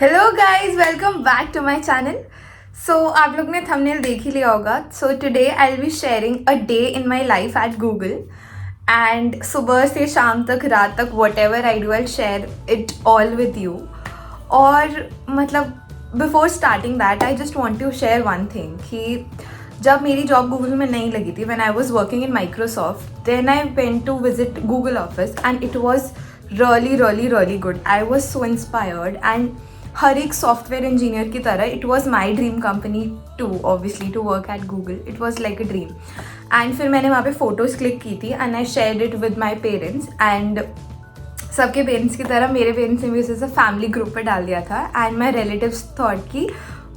Hello guys, welcome back to my channel. So आप लोग ने थंबनेल देख ही लिया होगा। So today I will be sharing a day in my life at Google and सुबह से शाम तक, रात तक, whatever I do, I share it all with you. और मतलब before starting that I just want to share one thing कि जब मेरी जॉब गूगल में नहीं लगी थी, when I was working in Microsoft, then I went to visit Google office and it was really good. I was so inspired and हर एक software engineer की तरह it was my dream company to obviously to work at Google. It was like a dream. And फिर मैंने वहाँ पे photos click की थी and I shared it with my parents. And सबके पेरेंट्स की तरह मेरे पेरेंट्स ने भी उसे फैमिली ग्रुप पे डाल दिया था. एंड माई रिलेटिव्स थॉट कि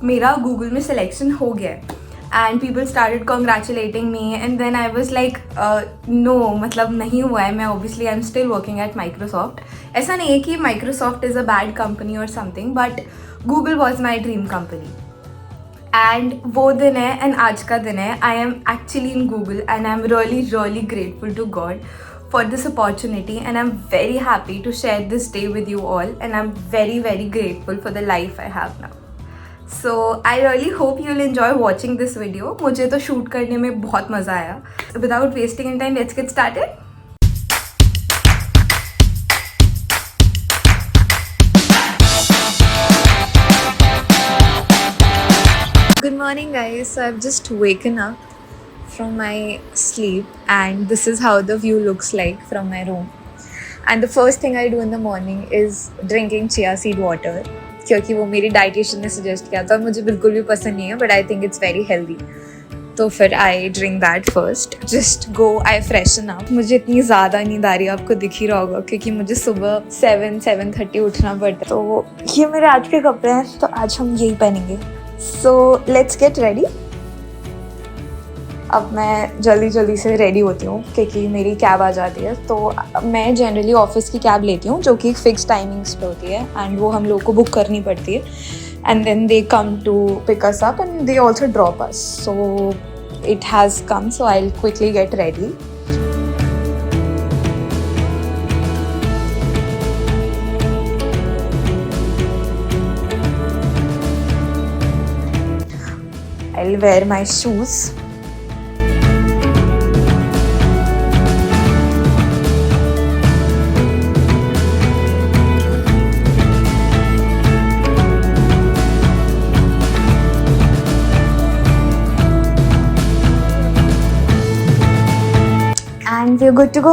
मेरा गूगल में सिलेक्शन हो गया है. And people started congratulating me and then I was like no, मतलब नहीं हुआ है. मैं obviously I am still working at Microsoft. ऐसा नहीं है कि Microsoft is a bad company और something, but Google was my dream company. And वो दिन है एंड आज का दिन है. I am actually in Google and I am really grateful to God for this opportunity, and I'm very happy to share this day with you all, and I'm very grateful for the life I have now. So I really hope you'll enjoy watching this video. मुझे तो shoot करने में बहुत मज़ा आया. Without wasting any time, let's get started. Good morning guys. So I've just waken up from my sleep and this is how the view looks like from my room. And the first thing I do in the morning is drinking chia seed water, क्योंकि वो मेरी dietitian ने suggest किया था. मुझे बिल्कुल भी पसंद नहीं है but I think it's very healthy. तो फिर I drink that first. Just go I freshen up. मुझे इतनी ज़्यादा नींद आ रही है, आपको दिख ही रहा होगा, क्योंकि मुझे सुबह 7-7:30 उठना पड़ता है. तो ये मेरे आज के कपड़े हैं, तो आज हम यही पहनेंगे. So let's get ready. अब मैं जल्दी से रेडी होती हूँ क्योंकि मेरी कैब आ जाती है. तो मैं जनरली ऑफिस की कैब लेती हूँ जो कि फिक्स टाइमिंग्स पे होती है एंड वो हम लोग को बुक करनी पड़ती है. And then they come to pick us up and they also drop us. So it has come, so I will quickly get ready. I'll wear my shoes. And we're good to go.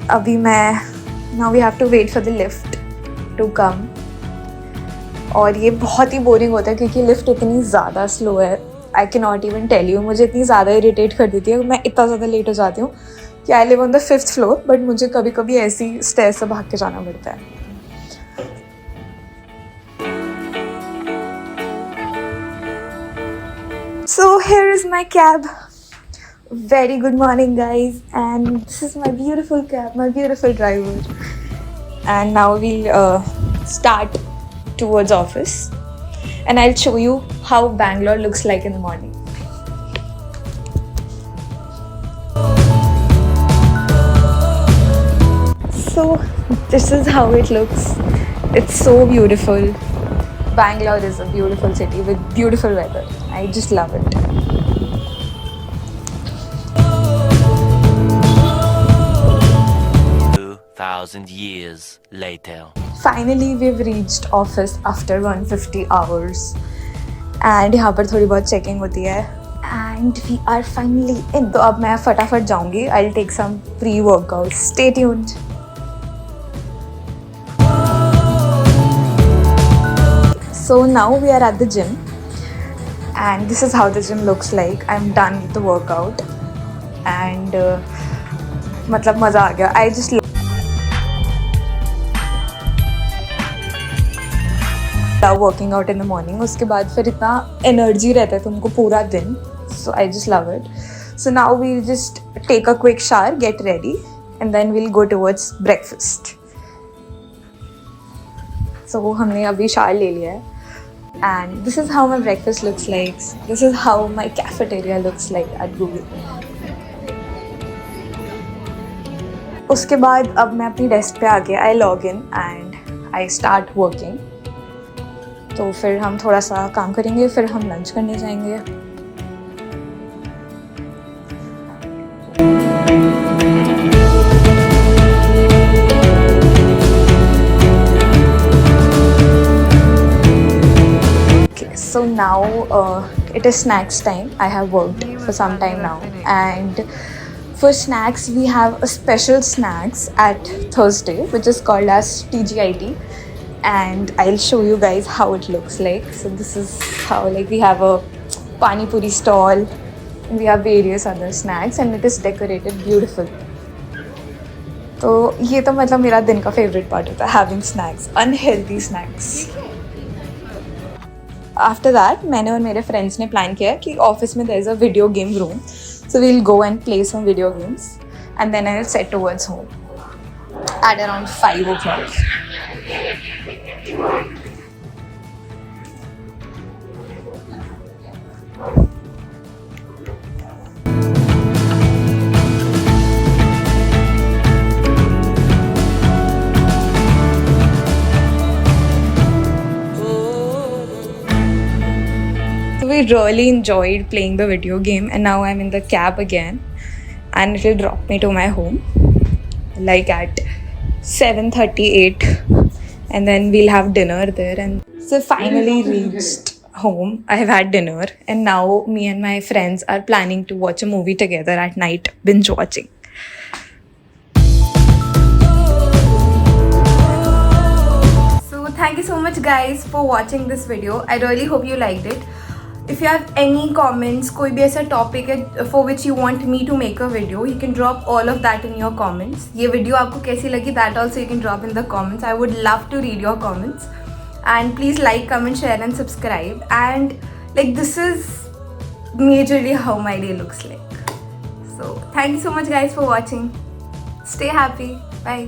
अभी now we have to wait for the lift to come. और ये बहुत ही boring होता है क्योंकि lift इतनी ज़्यादा slow है. I can not even tell you. मुझे इतनी ज़्यादा इरिटेट कर देती है. मैं इतना ज़्यादा लेट हो जाती हूँ कि I live on the 5th floor, but मुझे कभी कभी ऐसी स्टेयर से भाग के जाना पड़ता है. So here is my cab. Very good morning guys, and this is my beautiful cab, my beautiful driver. And now we'll start towards office and I'll show you how Bangalore looks like in the morning. So this is how it looks. It's so beautiful. Bangalore is a beautiful city with beautiful weather. I just love it. Thousand years later. Finally we've reached office after 150 hours. And यहाँ पर थोड़ी बहुत checking होती है. And we are finally in. तो अब मैं फटाफट जाऊँगी. I'll take some pre-workouts. Stay tuned. So now we are at the gym. And this is how the gym looks like. I'm done with the workout. And मतलब मज़ा आ गया. I just love working out in the morning. उसके बाद फिर इतना energy रहता है तुमको पूरा दिन. So I just love it. So now we'll just take a quick shower, get ready, and then we'll go towards breakfast. So हमने अभी शावर ले लिया है. And this is how my breakfast looks like. This is how my cafeteria looks like at Google. उसके बाद अब मैं अपनी डेस्क पे आके I log in and I start working. तो फिर हम थोड़ा सा काम करेंगे, फिर हम लंच करने जाएंगे. So now it is snacks time. I have worked for some time now, and for snacks we have a special snacks at Thursday which is called as TGIT, and I'll show you guys how it looks like. So this is how, like, we have a pani puri stall, and we have various other snacks, and it is decorated beautiful. तो ये तो मतलब मेरा दिन का favourite part होता है, having snacks, unhealthy snacks. After that मैंने और मेरे फ्रेंड्स ने प्लान किया कि ऑफिस में there is a video game room, so we will go and play some video games and then I will set towards home at around 5 o'clock. We really enjoyed playing the video game, and now I'm in the cab again, and it will drop me to my home like at 7:38, and then we'll have dinner there. And so finally reached home. I have had dinner, and now me and my friends are planning to watch a movie together at night, binge watching. So thank you so much guys for watching this video. I really hope you liked it. If you have any comments, कोई भी ऐसा topic है for which you want me to make a video, you can drop all of that in your comments. ये video आपको कैसी लगी, that also you can drop in the comments. I would love to read your comments. And please like, comment, share and subscribe. And like, this is majorly how my day looks like. So thank you so much guys for watching. Stay happy. Bye.